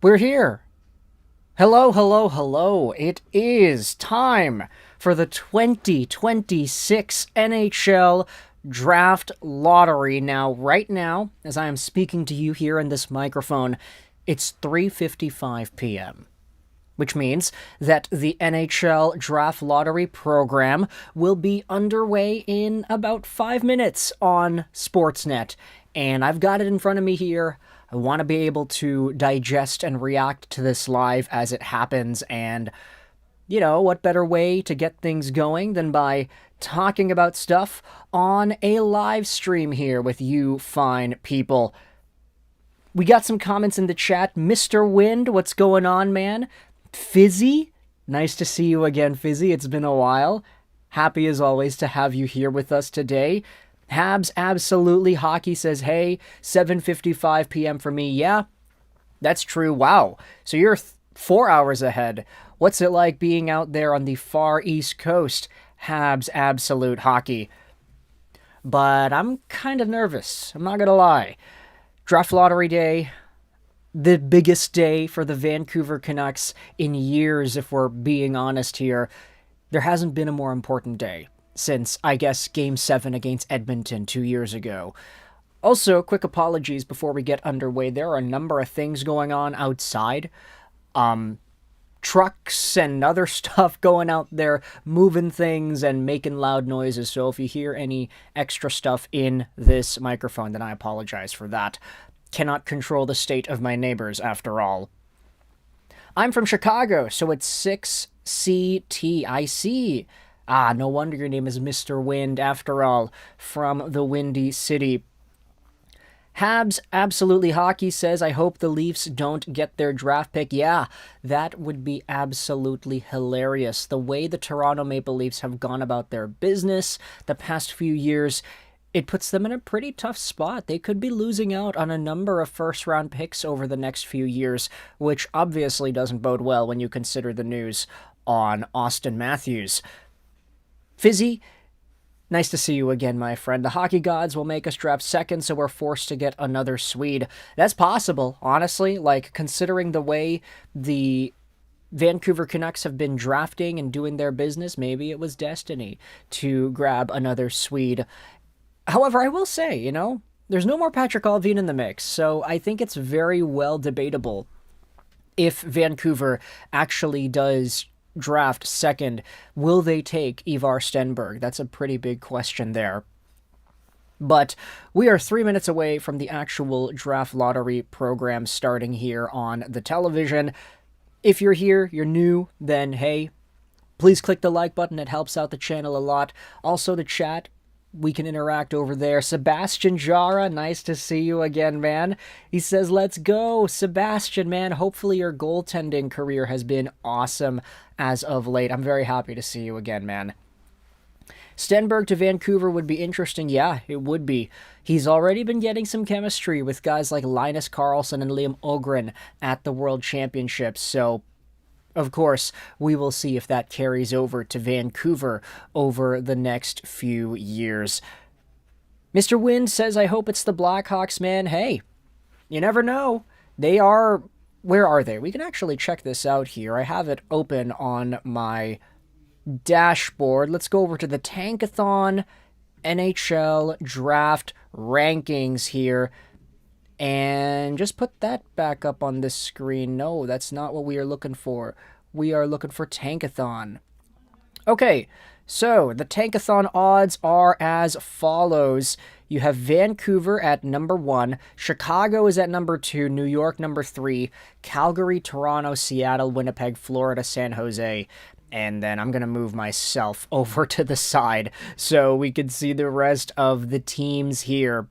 We're here. Hello, hello, hello. It is time for the 2026 NHL Draft Lottery. Now, right now, as I am speaking to you here in this microphone, it's 3:55 p.m., which means that the NHL Draft Lottery program will be underway in about 5 minutes on Sportsnet. And I've got it in front of me here. I want to be able to digest and react to this live as it happens. And, what better way to get things going than by talking about stuff on a live stream here with you fine people. We got some comments in the chat. Mr. Wind, what's going on, man? Fizzy, nice to see you again, Fizzy. It's been a while. Happy as always to have you here with us today. Habs Absolutely Hockey says, hey, 7:55 p.m. for me. Yeah, that's true. Wow. So you're 4 hours ahead. What's it like being out there on the far East Coast? Habs Absolute Hockey. But I'm kind of nervous. I'm not going to lie. Draft Lottery Day, the biggest day for the Vancouver Canucks in years, if we're being honest here. There hasn't been a more important day since, I guess, Game 7 against Edmonton 2 years ago. Also, quick apologies before we get underway. There are a number of things going on outside. Trucks and other stuff going out there, moving things and making loud noises. So if you hear any extra stuff in this microphone, then I apologize for that. Cannot control the state of my neighbors, after all. I'm from Chicago, so it's 6CT. I see. No wonder your name is Mr. Wind, after all, from the Windy City. Habs Absolutely Hockey says, I hope the Leafs don't get their draft pick. Yeah, that would be absolutely hilarious. The way the Toronto Maple Leafs have gone about their business the past few years, it puts them in a pretty tough spot. They could be losing out on a number of first-round picks over the next few years, which obviously doesn't bode well when you consider the news on Austin Matthews. Fizzy, nice to see you again, my friend. The hockey gods will make us draft second, so we're forced to get another Swede. That's possible, honestly. Considering the way the Vancouver Canucks have been drafting and doing their business, maybe it was destiny to grab another Swede. However, I will say, there's no more Patrick Allvin in the mix, so I think it's very well debatable if Vancouver actually does draft second. Will they take Ivar Stenberg? That's a pretty big question there. But we are 3 minutes away from the actual draft lottery program starting here on the television. If you're here, you're new, then hey, please click the like button. It helps out the channel a lot. Also the chat, we can interact over there. Sebastian Jara, nice to see you again, man. He says, let's go. Sebastian, man, hopefully your goaltending career has been awesome as of late. I'm very happy to see you again, man. Stenberg to Vancouver would be interesting. Yeah, it would be. He's already been getting some chemistry with guys like Linus Karlsson and Liam Ogren at the World Championships, so of course, we will see if that carries over to Vancouver over the next few years. Mr. Wind says, I hope it's the Blackhawks, man. Hey, you never know. They are... Where are they? We can actually check this out here. I have it open on my dashboard. Let's go over to the Tankathon NHL Draft Rankings here. And just put that back up on this screen. No, that's not what we are looking for. We are looking for Tankathon. Okay, so the Tankathon odds are as follows. You have Vancouver at number 1, Chicago is at number 2, New York number 3, Calgary, Toronto, Seattle, Winnipeg, Florida, San Jose. And then I'm going to move myself over to the side so we can see the rest of the teams here.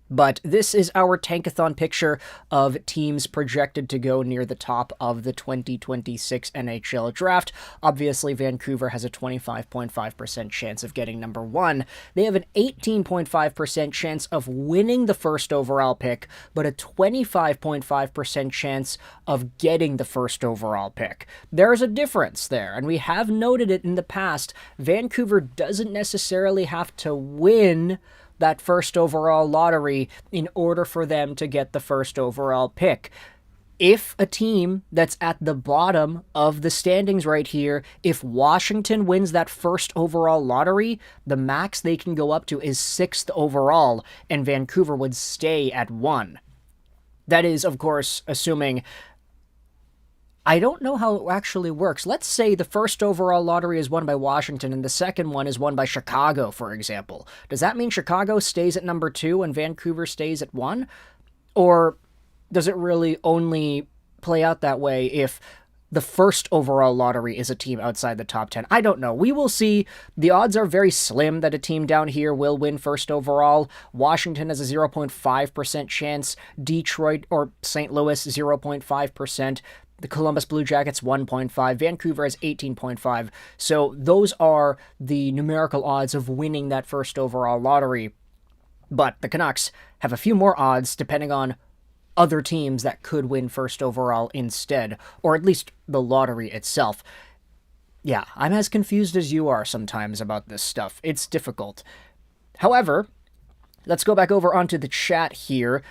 But this is our Tankathon picture of teams projected to go near the top of the 2026 NHL Draft. Obviously, Vancouver has a 25.5% chance of getting number 1. They have an 18.5% chance of winning the first overall pick, but a 25.5% chance of getting the first overall pick. There's a difference there, and we have noted it in the past. Vancouver doesn't necessarily have to win that first overall lottery in order for them to get the first overall pick. If a team that's at the bottom of the standings right here, if Washington wins that first overall lottery, the max they can go up to is 6th overall, and Vancouver would stay at 1. That is, of course, assuming... I don't know how it actually works. Let's say the first overall lottery is won by Washington and the second one is won by Chicago, for example. Does that mean Chicago stays at number 2 and Vancouver stays at 1? Or does it really only play out that way if the first overall lottery is a team outside the top 10? I don't know. We will see. The odds are very slim that a team down here will win first overall. Washington has a 0.5% chance. Detroit or St. Louis, 0.5%. The Columbus Blue Jackets, 1.5. Vancouver has 18.5. So those are the numerical odds of winning that first overall lottery. But the Canucks have a few more odds depending on other teams that could win first overall instead, or at least the lottery itself. Yeah, I'm as confused as you are sometimes about this stuff. It's difficult. However, let's go back over onto the chat here.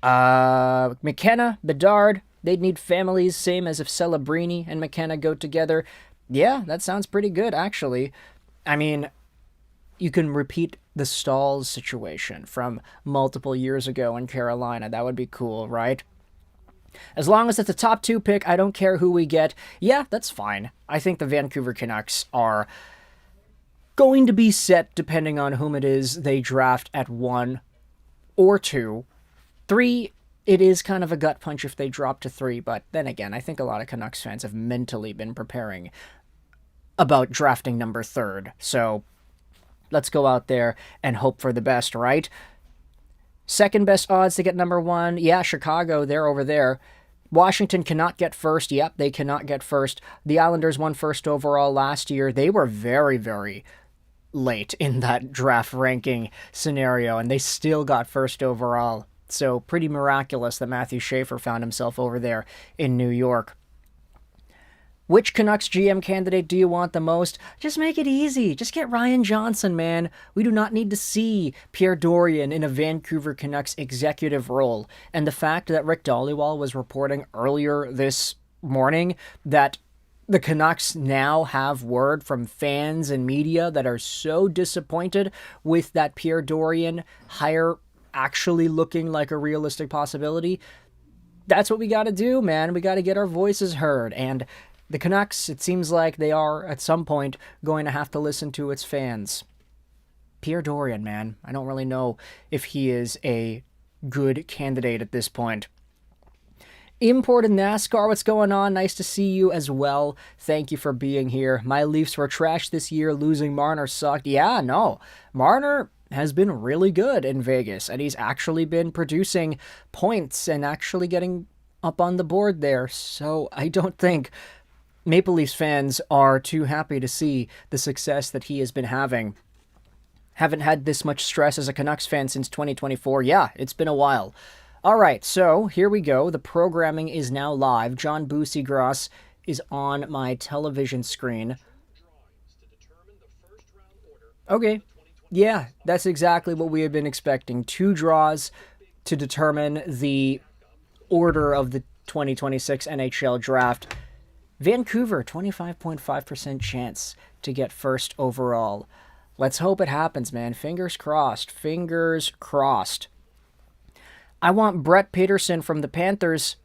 McKenna, Bedard, they'd need families, same as if Celebrini and McKenna go together. Yeah, that sounds pretty good, actually. I mean, you can repeat the Stalls situation from multiple years ago in Carolina. That would be cool, right? As long as it's a top 2 pick, I don't care who we get. Yeah, that's fine. I think the Vancouver Canucks are going to be set depending on whom it is they draft at 1 or 2. 3, it is kind of a gut punch if they drop to 3, but then again, I think a lot of Canucks fans have mentally been preparing about drafting number 3rd, so let's go out there and hope for the best, right? Second best odds to get number 1, yeah, Chicago, they're over there. Washington cannot get first, yep, they cannot get first. The Islanders won first overall last year. They were very, very late in that draft ranking scenario, and they still got first overall. So pretty miraculous that Matthew Schaefer found himself over there in New York. Which Canucks GM candidate do you want the most? Just make it easy. Just get Ryan Johnson, man. We do not need to see Pierre Dorion in a Vancouver Canucks executive role. And the fact that Rick Dhaliwal was reporting earlier this morning that the Canucks now have word from fans and media that are so disappointed with that Pierre Dorion hire actually looking like a realistic possibility. That's what we got to do, man. We got to get our voices heard. And the Canucks, it seems like they are, at some point, going to have to listen to its fans. Pierre Dorion, man. I don't really know if he is a good candidate at this point. Imported NASCAR, what's going on? Nice to see you as well. Thank you for being here. My Leafs were trash this year. Losing Marner sucked. Yeah, no. Marner has been really good in Vegas, and he's actually been producing points and actually getting up on the board there. So I don't think Maple Leafs fans are too happy to see the success that he has been having. Haven't had this much stress as a Canucks fan since 2024. Yeah, it's been a while. All right, so here we go. The programming is now live. John Bucygras is on my television screen. Okay. Yeah, that's exactly what we had been expecting. 2 draws to determine the order of the 2026 NHL Draft. Vancouver, 25.5% chance to get first overall. Let's hope it happens, man. Fingers crossed. Fingers crossed. I want Brett Peterson from the Panthers.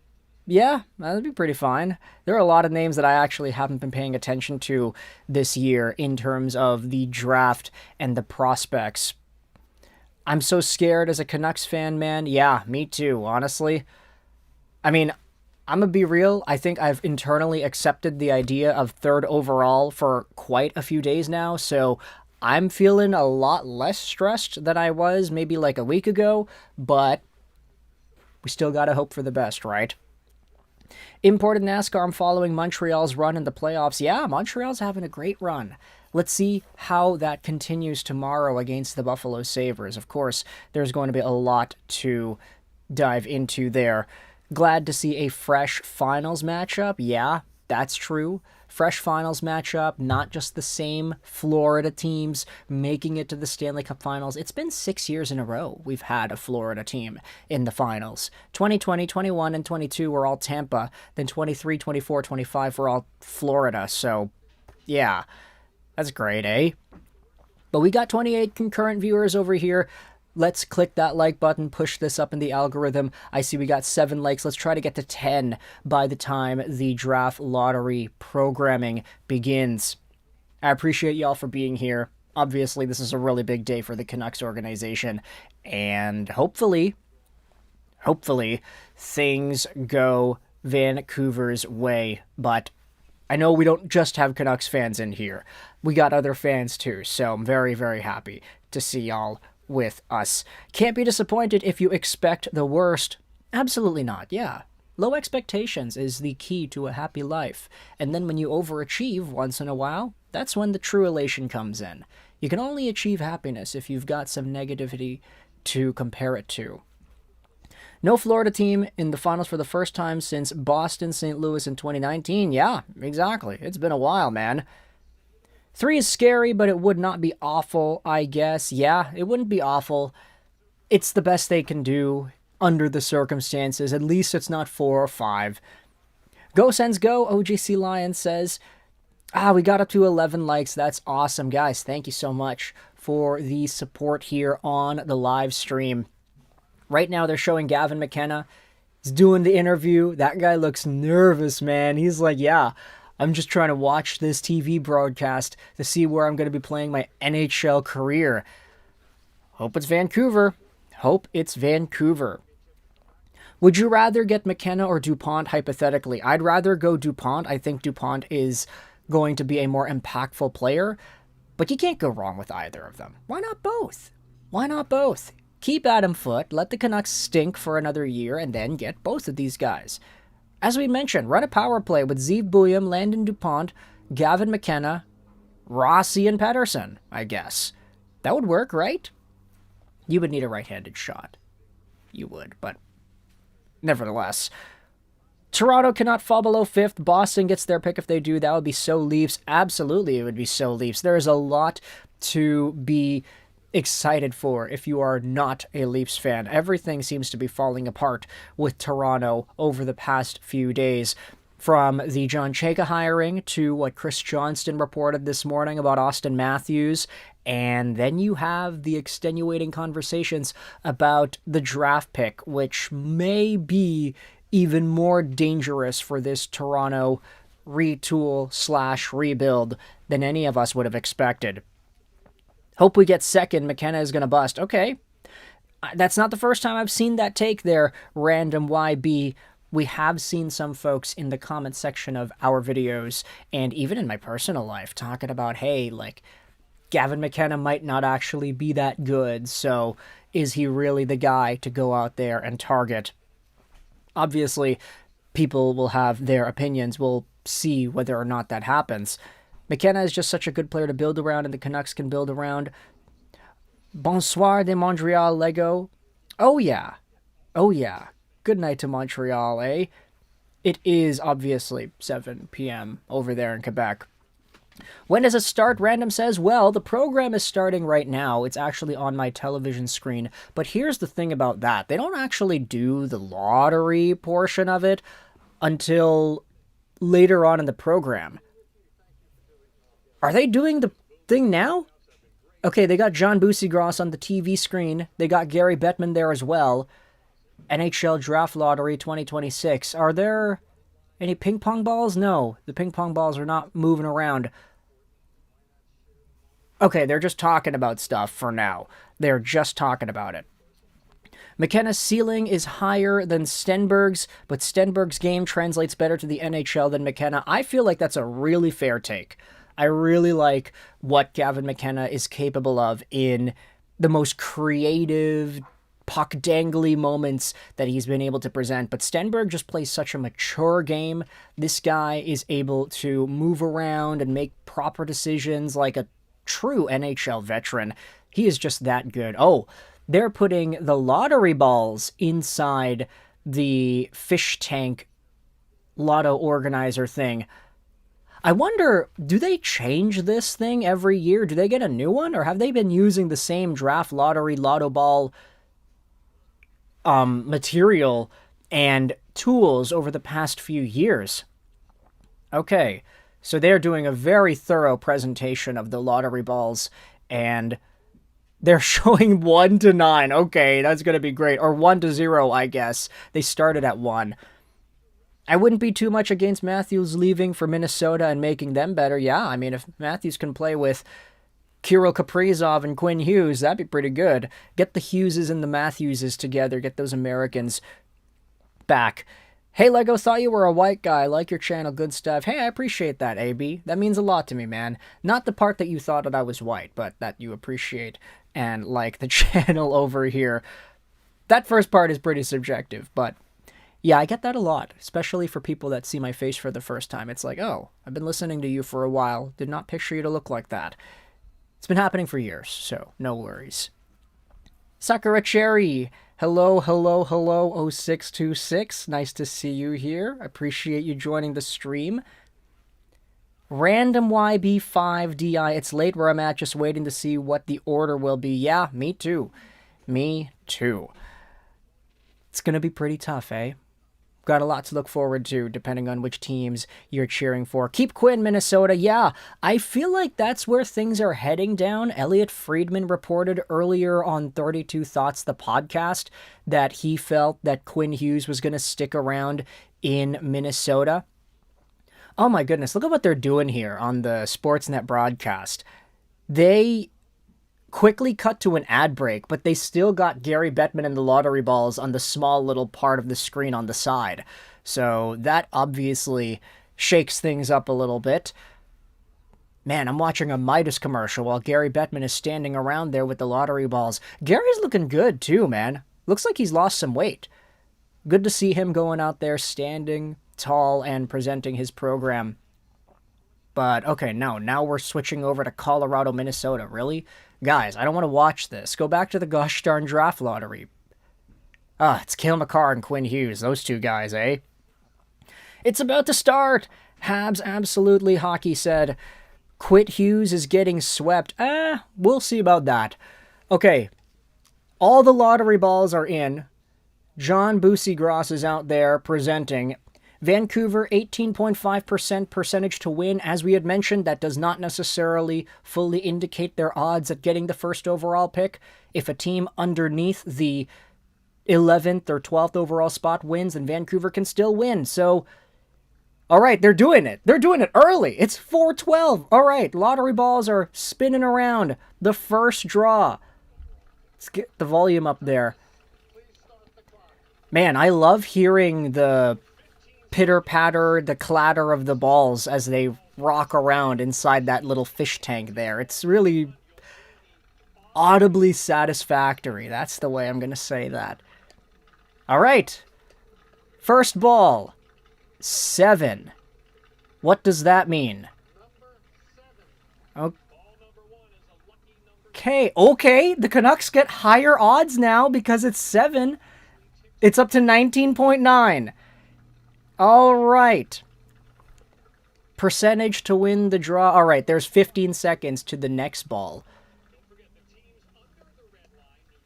Yeah, that'd be pretty fine. There are a lot of names that I actually haven't been paying attention to this year in terms of the draft and the prospects. I'm so scared as a Canucks fan, man. Yeah, me too, honestly. I mean, I'm gonna be real. I think I've internally accepted the idea of 3rd overall for quite a few days now, so I'm feeling a lot less stressed than I was maybe like a week ago, but we still gotta hope for the best, right? Imported NASCAR, I'm following Montreal's run in the playoffs. Yeah, Montreal's having a great run. Let's see how that continues tomorrow against the Buffalo Sabres. Of course, there's going to be a lot to dive into there. Glad to see a fresh finals matchup. Yeah, That's true. Fresh finals matchup, not just the same Florida teams making it to the Stanley Cup Finals. It's been 6 years in a row we've had a Florida team in the finals. 2020, 21, and 22 were all Tampa. Then 23, 24, 25 were all Florida. So, yeah, that's great, eh? But we got 28 concurrent viewers over here. Let's click that like button, push this up in the algorithm. I see we got 7 likes. Let's try to get to 10 by the time the draft lottery programming begins. I appreciate y'all for being here. Obviously, this is a really big day for the Canucks organization. And hopefully, things go Vancouver's way. But I know we don't just have Canucks fans in here. We got other fans too. So I'm very, very happy to see y'all with us. Can't be disappointed if you expect the worst. Absolutely not, yeah. Low expectations is the key to a happy life. And then when you overachieve once in a while, that's when the true elation comes in. You can only achieve happiness if you've got some negativity to compare it to. No Florida team in the finals for the first time since Boston, St. Louis in 2019. Yeah, exactly. It's been a while, man. 3 is scary, but it would not be awful, I guess. Yeah, it wouldn't be awful. It's the best they can do under the circumstances. At least it's not 4 or 5. Go Sens go, OGC Lion says. We got up to 11 likes. That's awesome, guys. Thank you so much for the support here on the live stream. Right now, they're showing Gavin McKenna. He's doing the interview. That guy looks nervous, man. He's like, yeah, I'm just trying to watch this TV broadcast to see where I'm going to be playing my NHL career. Hope it's Vancouver. Hope it's Vancouver. Would you rather get McKenna or DuPont, hypothetically? I'd rather go DuPont. I think DuPont is going to be a more impactful player, but you can't go wrong with either of them. Why not both? Why not both? Keep Adam Foote, let the Canucks stink for another year, and then get both of these guys. As we mentioned, run a power play with Zeev Buium, Landon DuPont, Gavin McKenna, Rossi, and Pettersson, I guess. That would work, right? You would need a right-handed shot. You would, but nevertheless. Toronto cannot fall below 5th. Boston gets their pick if they do. That would be so Leafs. Absolutely, it would be so Leafs. There is a lot to be excited for if you are not a Leafs fan. Everything seems to be falling apart with Toronto over the past few days. From the John Chayka hiring to what Chris Johnston reported this morning about Austin Matthews. And then you have the extenuating conversations about the draft pick, which may be even more dangerous for this Toronto retool/rebuild than any of us would have expected. Hope we get second. McKenna is going to bust. Okay. That's not the first time I've seen that take there, random YB. We have seen some folks in the comment section of our videos and even in my personal life talking about, hey, like, Gavin McKenna might not actually be that good, so is he really the guy to go out there and target? Obviously, people will have their opinions. We'll see whether or not that happens. McKenna is just such a good player to build around, and the Canucks can build around. Bonsoir de Montreal, Lego. Oh, yeah. Oh, yeah. Good night to Montreal, eh? It is obviously 7 p.m. over there in Quebec. When does it start? Random says, well, the program is starting right now. It's actually on my television screen. But here's the thing about that. They don't actually do the lottery portion of it until later on in the program. Are they doing the thing now? Okay, they got John Busigros on the TV screen. They got Gary Bettman there as well. NHL Draft Lottery 2026. Are there any ping pong balls? No, the ping pong balls are not moving around. Okay, they're just talking about stuff for now. They're just talking about it. McKenna's ceiling is higher than Stenberg's, but Stenberg's game translates better to the NHL than McKenna. I feel like that's a really fair take. I really like what Gavin McKenna is capable of in the most creative, puck-dangly moments that he's been able to present. But Stenberg just plays such a mature game. This guy is able to move around and make proper decisions like a true NHL veteran. He is just that good. Oh, they're putting the lottery balls inside the fish tank lotto organizer thing. I wonder, do they change this thing every year? Do they get a new one? Or have they been using the same draft lottery, lotto ball material and tools over the past few years? Okay, so they're doing a very thorough presentation of the lottery balls, and they're showing 1 to 9. Okay, that's going to be great. Or 1 to 0, I guess. They started at 1. I wouldn't be too much against Matthews leaving for Minnesota and making them better. Yeah, I mean, if Matthews can play with Kirill Kaprizov and Quinn Hughes, that'd be pretty good. Get the Hugheses and the Matthewses together. Get those Americans back. Hey, Lego, thought you were a white guy. Like your channel, good stuff. Hey, I appreciate that, AB. That means a lot to me, man. Not the part that you thought that I was white, but that you appreciate and like the channel over here. That first part is pretty subjective, but yeah, I get that a lot, especially for people that see my face for the first time. It's like, oh, I've been listening to you for a while. Did not picture you to look like that. It's been happening for years, so no worries. Sakura Cherry, hello, hello, hello, 0626. Nice to see you here. Appreciate you joining the stream. Random YB5DI, it's late where I'm at, just waiting to see what the order will be. Yeah, me too. Me too. It's going to be pretty tough, eh? Got a lot to look forward to, depending on which teams you're cheering for. Keep Quinn, Minnesota. Yeah, I feel like that's where things are heading down. Elliot Friedman reported earlier on 32 Thoughts, the podcast, that he felt that Quinn Hughes was going to stick around in Minnesota. Oh my goodness, look at what they're doing here on the Sportsnet broadcast. They quickly cut to an ad break, but they still got Gary Bettman and the lottery balls on the small little part of the screen on the side. So that obviously shakes things up a little bit. Man, I'm watching a Midas commercial while Gary Bettman is standing around there with the lottery balls. Gary's looking good too, man. Looks like he's lost some weight. Good to see him going out there standing tall and presenting his program. But okay, no, now we're switching over to Colorado, Minnesota. Really? Guys, I don't want to watch this. Go back to the gosh darn draft lottery. It's Cale Makar and Quinn Hughes. Those two guys, eh? It's about to start. Habs Absolutely Hockey said, Quinn Hughes is getting swept. We'll see about that. Okay, all the lottery balls are in. John Bucey-Gross is out there presenting. Vancouver, 18.5% percentage to win. As we had mentioned, that does not necessarily fully indicate their odds at getting the first overall pick. If a team underneath the 11th or 12th overall spot wins, then Vancouver can still win. So, all right, they're doing it. They're doing it early. It's 4:12. All right, lottery balls are spinning around. The first draw. Let's get the volume up there. Man, I love hearing the pitter-patter, the clatter of the balls as they rock around inside that little fish tank there. It's really audibly satisfactory. That's the way I'm going to say that. All right. First ball. 7. What does that mean? Okay. The Canucks get higher odds now because it's 7. It's up to 19.9. All right. Percentage to win the draw. All right, there's 15 seconds to the next ball.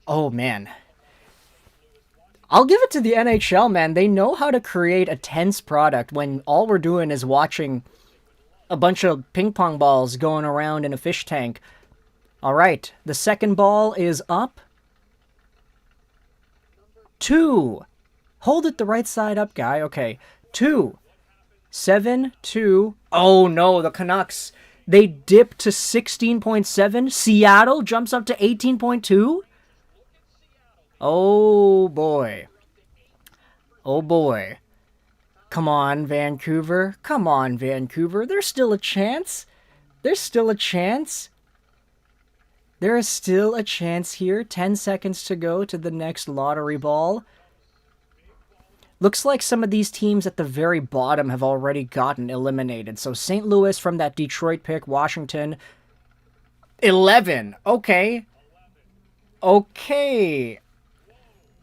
Oh, man. I'll give it to the NHL, man. They know how to create a tense product when all we're doing is watching a bunch of ping pong balls going around in a fish tank. All right, the second ball is up. 2. Hold it the right side up, guy. Okay. 2. 7, 2. Oh no, the Canucks. They dip to 16.7. Seattle jumps up to 18.2. Oh boy. Oh boy. Come on, Vancouver. Come on, Vancouver. There's still a chance. There's still a chance. There is still a chance here. 10 seconds to go to the next lottery ball. Looks like some of these teams at the very bottom have already gotten eliminated. So St. Louis from that Detroit pick, Washington, 11. Okay, Vancouver,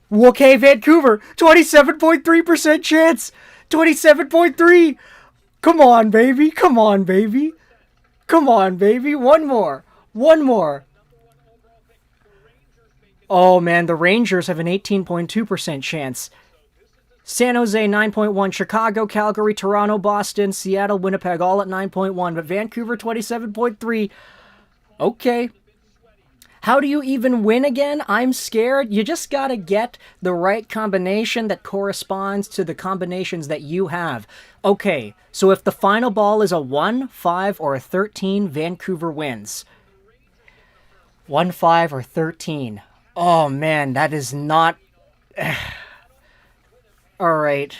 27.3% chance. 27.3. Come on, baby. Come on, baby. Come on, baby. One more. One more. Oh, man, the Rangers have an 18.2% chance. San Jose, 9.1. Chicago, Calgary, Toronto, Boston, Seattle, Winnipeg, all at 9.1. But Vancouver, 27.3. Okay. How do you even win again? I'm scared. You just gotta get the right combination that corresponds to the combinations that you have. Okay, so if the final ball is a 1, 5, or a 13, Vancouver wins. 1, 5, or 13. Oh, man, that is not... Alright,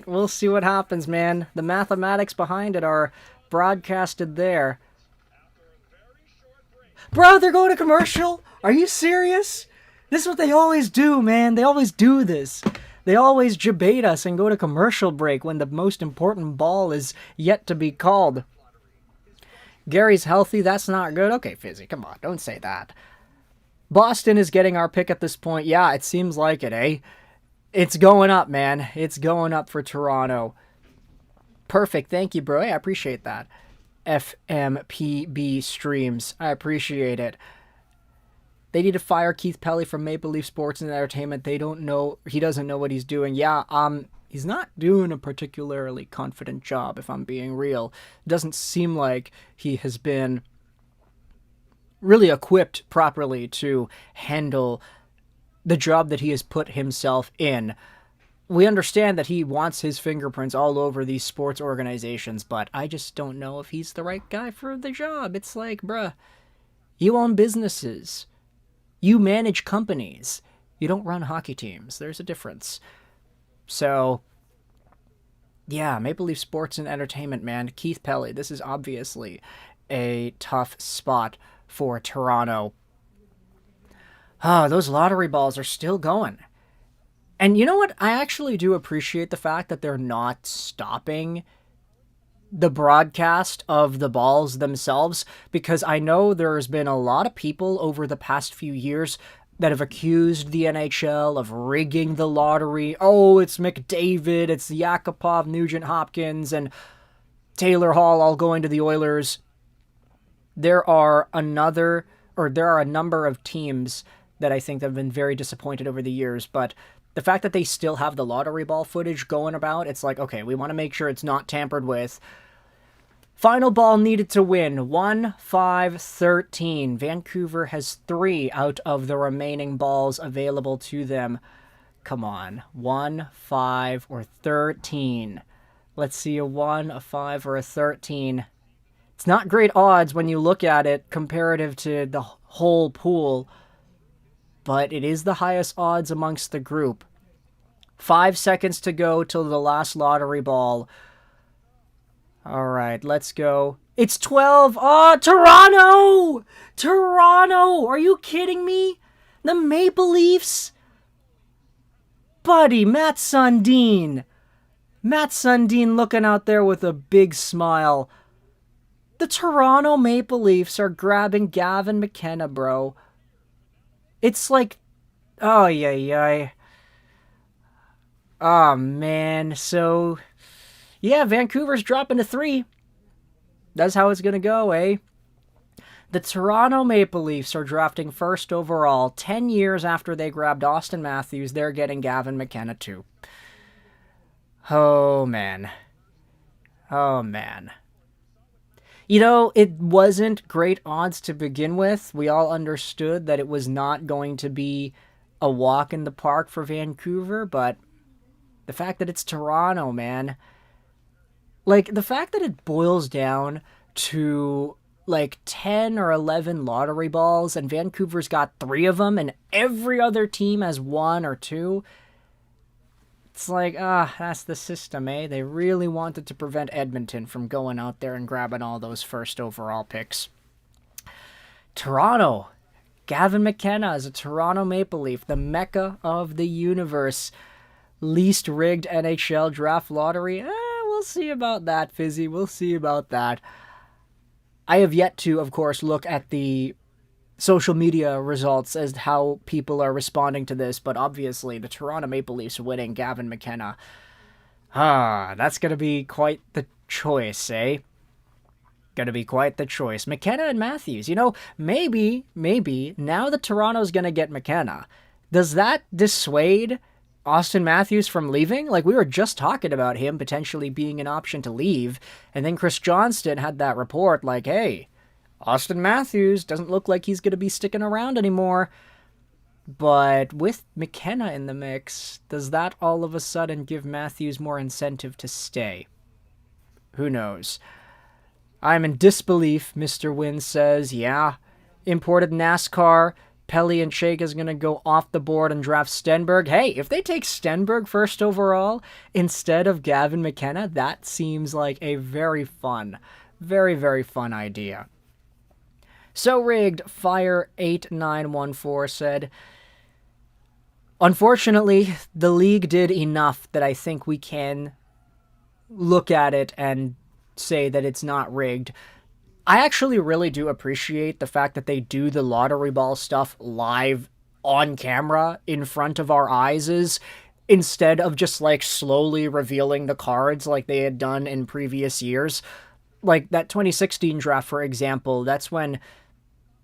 we'll see what happens, man. The mathematics behind it are broadcasted there. Bro, they're going to commercial? Are you serious? This is what they always do, man. They always do this. They always debate us and go to commercial break when the most important ball is yet to be called. Gary's healthy, that's not good. Okay, Fizzy, come on, don't say that. Boston is getting our pick at this point. Yeah, it seems like it, eh? It's going up, man. It's going up for Toronto. Perfect, thank you, bro. I appreciate that. FMPB streams. I appreciate it. They need to fire Keith Pelly from Maple Leaf Sports and Entertainment. They don't know. He doesn't know what he's doing. Yeah, he's not doing a particularly confident job, if I'm being real. It doesn't seem like he has been really equipped properly to handle the job that he has put himself in. We understand that he wants his fingerprints all over these sports organizations, but I just don't know if he's the right guy for the job. It's like, bruh, you own businesses. You manage companies. You don't run hockey teams. There's a difference. So, yeah, Maple Leaf Sports and Entertainment, man. Keith Pelly, this is obviously a tough spot for Toronto. Oh, those lottery balls are still going. And you know what? I actually do appreciate the fact that they're not stopping the broadcast of the balls themselves, because I know there's been a lot of people over the past few years that have accused the NHL of rigging the lottery. Oh, it's McDavid, it's Yakupov, Nugent Hopkins, and Taylor Hall all going to the Oilers. There are a number of teams that I think have been very disappointed over the years, but the fact that they still have the lottery ball footage going about, it's like, okay, we want to make sure it's not tampered with. Final ball needed to win, 1, 5, 13. Vancouver has 3 out of the remaining balls available to them. Come on, 1, 5, or 13. Let's see a 1, a 5, or a 13. It's not great odds when you look at it comparative to the whole pool, but it is the highest odds amongst the group. 5 seconds to go till the last lottery ball. All right, let's go. It's 12. Oh, Toronto! Toronto! Are you kidding me? The Maple Leafs? Buddy, Matt Sundin. Matt Sundin looking out there with a big smile. The Toronto Maple Leafs are grabbing Gavin McKenna, bro. It's like, oh, yeah. Oh, man. So, yeah, Vancouver's dropping to 3. That's how it's going to go, eh? The Toronto Maple Leafs are drafting first overall. 10 years after they grabbed Austin Matthews, they're getting Gavin McKenna, too. Oh, man. Oh, man. You know, it wasn't great odds to begin with. We all understood that it was not going to be a walk in the park for Vancouver, but the fact that it's Toronto, man. Like, the fact that it boils down to, like, 10 or 11 lottery balls, and Vancouver's got 3 of them, and every other team has 1 or 2. It's like, that's the system, eh? They really wanted to prevent Edmonton from going out there and grabbing all those first overall picks. Toronto. Gavin McKenna is a Toronto Maple Leaf, the mecca of the universe. Least rigged NHL Draft Lottery. We'll see about that, Fizzy. We'll see about that. I have yet to, of course, look at the social media results as to how people are responding to this, but obviously the Toronto Maple Leafs winning Gavin McKenna. That's going to be quite the choice, eh? Going to be quite the choice. McKenna and Matthews. Maybe, now that Toronto's going to get McKenna, does that dissuade Austin Matthews from leaving? Like, we were just talking about him potentially being an option to leave, and then Chris Johnston had that report like, hey, Austin Matthews doesn't look like he's going to be sticking around anymore. But with McKenna in the mix, does that all of a sudden give Matthews more incentive to stay? Who knows? I'm in disbelief, Mr. Wynn says. Yeah, imported NASCAR. Pelly and Chayka is going to go off the board and draft Stenberg. Hey, if they take Stenberg first overall instead of Gavin McKenna, that seems like a very fun, very, very fun idea. So rigged, Fire8914 said, unfortunately, the league did enough that I think we can look at it and say that it's not rigged. I actually really do appreciate the fact that they do the lottery ball stuff live on camera in front of our eyes instead of just like slowly revealing the cards like they had done in previous years. Like that 2016 draft, for example, that's when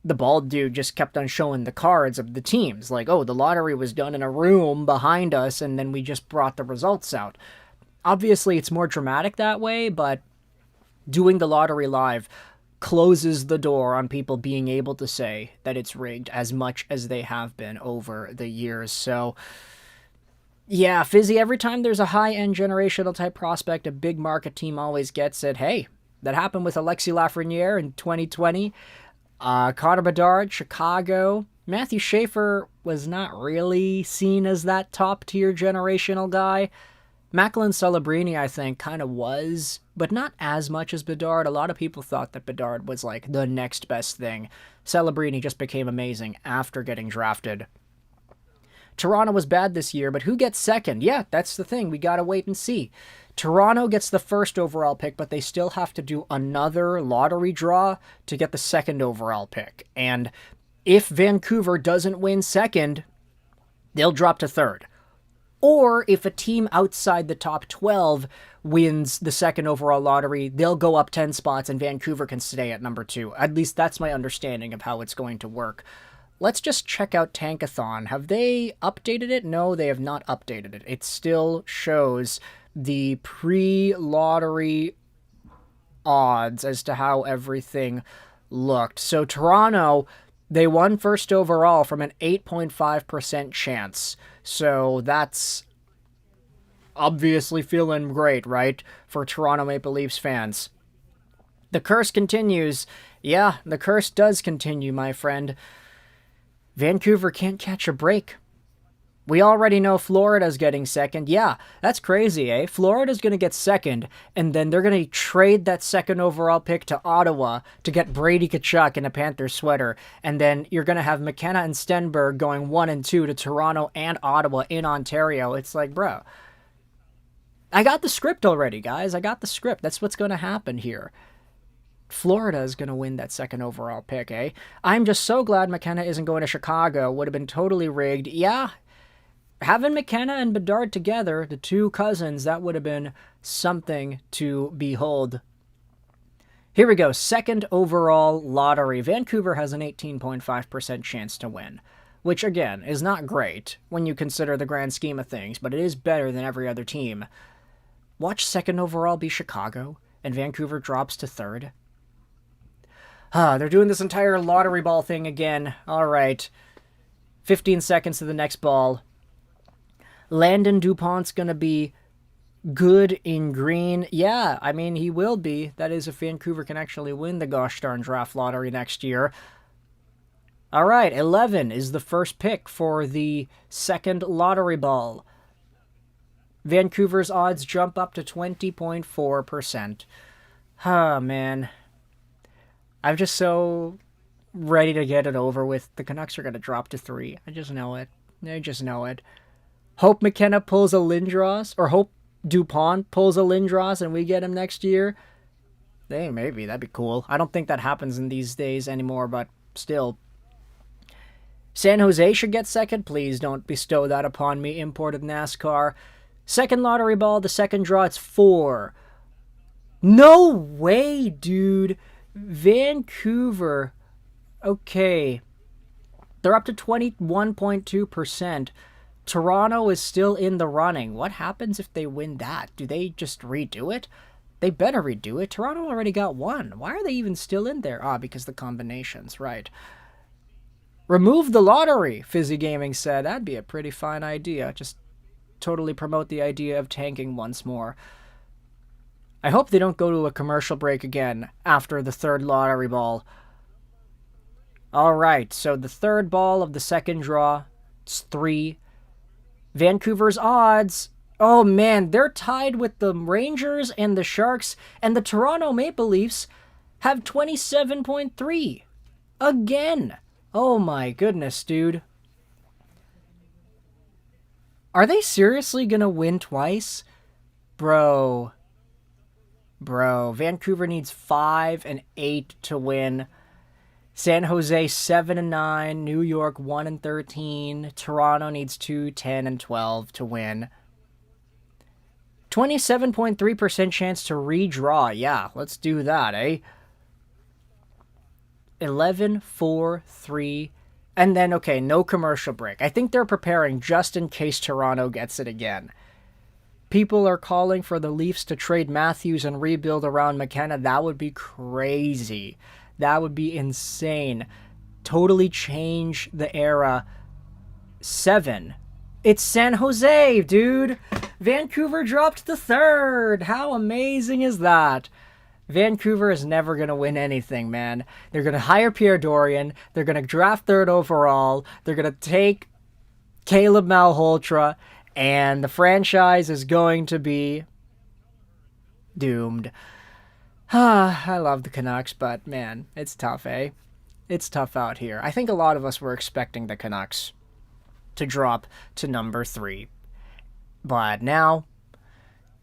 the bald dude just kept on showing the cards of the teams. Like, oh, the lottery was done in a room behind us and then we just brought the results out. Obviously, it's more dramatic that way, but doing the lottery live closes the door on people being able to say that it's rigged as much as they have been over the years. So, yeah, Fizzy, every time there's a high-end generational type prospect, a big market team always gets it. Hey, that happened with Alexis Lafreniere in 2020. Connor Bedard, Chicago. Matthew Schaefer was not really seen as that top-tier generational guy. Macklin Celebrini, I think, kind of was, but not as much as Bedard. A lot of people thought that Bedard was like the next best thing. Celebrini just became amazing after getting drafted. Toronto was bad this year, but who gets second? Yeah, that's the thing. We gotta wait and see. Toronto gets the first overall pick, but they still have to do another lottery draw to get the second overall pick. And if Vancouver doesn't win second, they'll drop to third. Or if a team outside the top 12 wins the second overall lottery, they'll go up 10 spots and Vancouver can stay at number 2. At least that's my understanding of how it's going to work. Let's just check out Tankathon. Have they updated it? No, they have not updated it. It still shows the pre-lottery odds as to how everything looked. So Toronto, they won first overall from an 8.5% chance. So that's obviously feeling great, right? For Toronto Maple Leafs fans. The curse continues. Yeah, the curse does continue, my friend. Vancouver can't catch a break. We already know Florida's getting second. Yeah, that's crazy, eh? Florida's going to get second, and then they're going to trade that second overall pick to Ottawa to get Brady Tkachuk in a Panthers sweater. And then you're going to have McKenna and Stenberg going 1 and 2 to Toronto and Ottawa in Ontario. It's like, bro, I got the script already, guys. I got the script. That's what's going to happen here. Florida is going to win that second overall pick, eh? I'm just so glad McKenna isn't going to Chicago. Would have been totally rigged. Yeah, having McKenna and Bedard together, the two cousins, that would have been something to behold. Here we go. Second overall lottery. Vancouver has an 18.5% chance to win, which, again, is not great when you consider the grand scheme of things, but it is better than every other team. Watch second overall be Chicago, and Vancouver drops to third. They're doing this entire lottery ball thing again. All right. 15 seconds to the next ball. Landon DuPont's going to be good in green. Yeah, I mean, he will be. That is if Vancouver can actually win the gosh darn draft lottery next year. All right, 11 is the first pick for the second lottery ball. Vancouver's odds jump up to 20.4%. Man. I'm just so ready to get it over with. The Canucks are going to drop to 3. I just know it. I just know it. Hope McKenna pulls a Lindros, or hope DuPont pulls a Lindros and we get him next year. Hey, maybe. That'd be cool. I don't think that happens in these days anymore, but still. San Jose should get second. Please don't bestow that upon me. Imported NASCAR. Second lottery ball, the second draw, it's 4. No way, dude. Vancouver. Okay. They're up to 21.2%. Toronto is still in the running. What happens if they win that? Do they just redo it? They better redo it. Toronto already got 1. Why are they even still in there? Because the combinations, right. Remove the lottery, Fizzy Gaming said. That'd be a pretty fine idea. Just totally promote the idea of tanking once more. I hope they don't go to a commercial break again after the third lottery ball. Alright, so the third ball of the second draw, it's 3. Vancouver's odds, oh man, they're tied with the Rangers and the Sharks, and the Toronto Maple Leafs have 27.3. Again. Oh my goodness, dude. Are they seriously gonna win twice? Bro, Vancouver needs 5 and 8 to win. San Jose 7 and 9, New York 1 and 13, Toronto needs 2, 10 and 12 to win. 27.3% chance to redraw. Yeah, let's do that, eh? 11, 4, 3, and then, okay, no commercial break. I think they're preparing just in case Toronto gets it again. People are calling for the Leafs to trade Matthews and rebuild around McKenna. That would be crazy. That would be insane. Totally change the era. 7. It's San Jose, dude. Vancouver dropped the third. How amazing is that? Vancouver is never going to win anything, man. They're going to hire Pierre Dorian. They're going to draft 3rd overall. They're going to take Caleb Malhotra. And the franchise is going to be doomed. I love the Canucks, but man, it's tough, eh? It's tough out here. I think a lot of us were expecting the Canucks to drop to number 3. But now,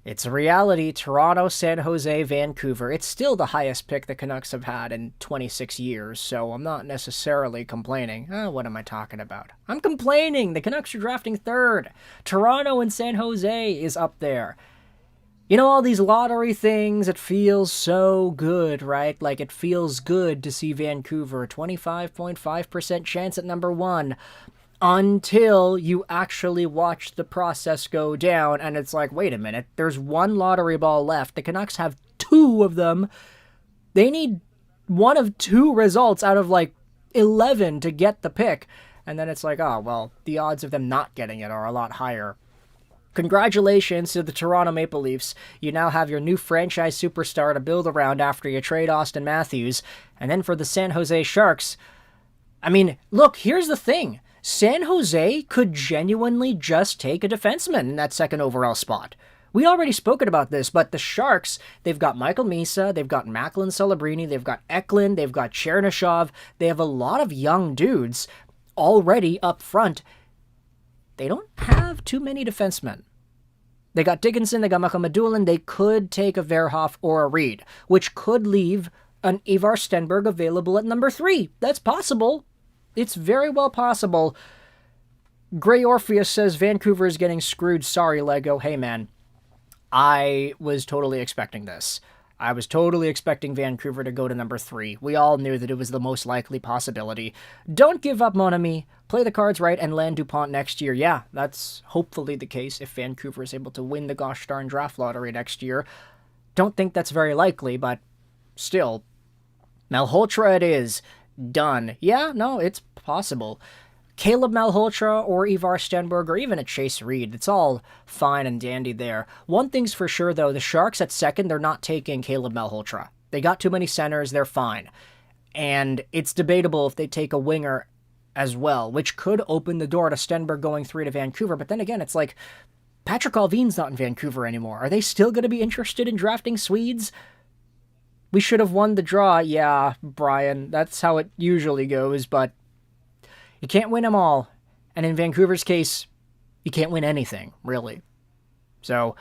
it's a reality. Toronto, San Jose, Vancouver. It's still the highest pick the Canucks have had in 26 years, so I'm not necessarily complaining. What am I talking about? I'm complaining! The Canucks are drafting 3rd. Toronto and San Jose is up there. You know, all these lottery things, it feels so good, right? Like, it feels good to see Vancouver. 25.5% chance at number 1. Until you actually watch the process go down, and it's like, wait a minute, there's 1 lottery ball left. The Canucks have 2 of them. They need 1 of 2 results out of, 11 to get the pick. And then it's like, oh, well, the odds of them not getting it are a lot higher. Congratulations to the Toronto Maple Leafs. You now have your new franchise superstar to build around after you trade Austin Matthews. And then for the San Jose Sharks, I mean, look, here's the thing. San Jose could genuinely just take a defenseman in that 2nd overall spot. We already spoken about this, but the Sharks, they've got Michael Misa, they've got Macklin Celebrini, they've got Eklund, they've got Chernyshov. They have a lot of young dudes already up front. They don't have too many defensemen. They got Dickinson, they got Michael Medulin. They could take a Verhoff or a Reed, which could leave an Ivar Stenberg available at number 3. That's possible. It's very well possible. Grey Orpheus says Vancouver is getting screwed. Sorry, Lego. Hey, man. I was totally expecting this. I was totally expecting Vancouver to go to number 3. We all knew that it was the most likely possibility. Don't give up, mon ami. Play the cards right and land DuPont next year. Yeah, that's hopefully the case if Vancouver is able to win the gosh darn draft lottery next year. Don't think that's very likely, but still. Malhotra it is. Done. Yeah, no, it's possible. Caleb Malhotra or Ivar Stenberg or even a Chase Reed. It's all fine and dandy there. One thing's for sure, though. The Sharks at 2nd, they're not taking Caleb Malhotra. They got too many centers. They're fine. And it's debatable if they take a winger as well, which could open the door to Stenberg going 3 to Vancouver. But then again, it's like Patrick Allvin's not in Vancouver anymore. Are they still going to be interested in drafting Swedes? We should have won the draw. Yeah, Brian, that's how it usually goes, but you can't win them all. And in Vancouver's case, you can't win anything, really. So,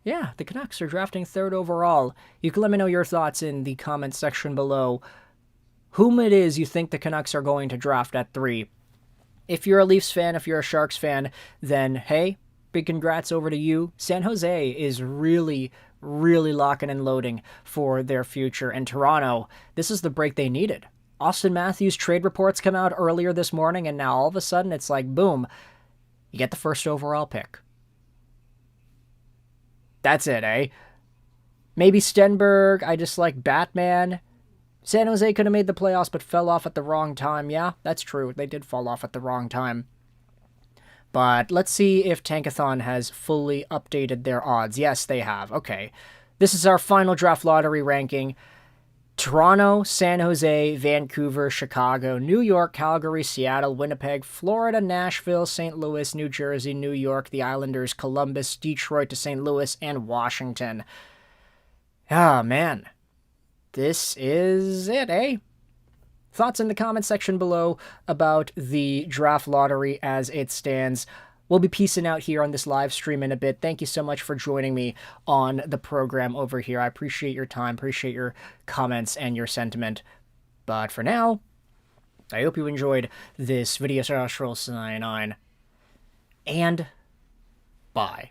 yeah, the Canucks are drafting 3rd overall. You can let me know your thoughts in the comments section below. Whom it is you think the Canucks are going to draft at 3. If you're a Leafs fan, if you're a Sharks fan, then hey, big congrats over to you. San Jose is really, really locking and loading for their future. And Toronto, this is the break they needed. Austin Matthews trade reports come out earlier this morning, and now all of a sudden it's like, boom, you get the first overall pick. That's it, eh? Maybe Stenberg, I just like Batman. San Jose could have made the playoffs but fell off at the wrong time. Yeah, that's true. They did fall off at the wrong time. But let's see if Tankathon has fully updated their odds. Yes, they have. Okay. This is our final draft lottery ranking. Toronto, San Jose, Vancouver, Chicago, New York, Calgary, Seattle, Winnipeg, Florida, Nashville, St. Louis, New Jersey, New York, the Islanders, Columbus, Detroit to St. Louis, and Washington. Ah, man. This is it, eh? Thoughts in the comment section below about the draft lottery as it stands. We'll be peacing out here on this live stream in a bit. Thank you so much for joining me on the program over here. I appreciate your time, appreciate your comments and your sentiment. But for now, I hope you enjoyed this video. 9, and bye.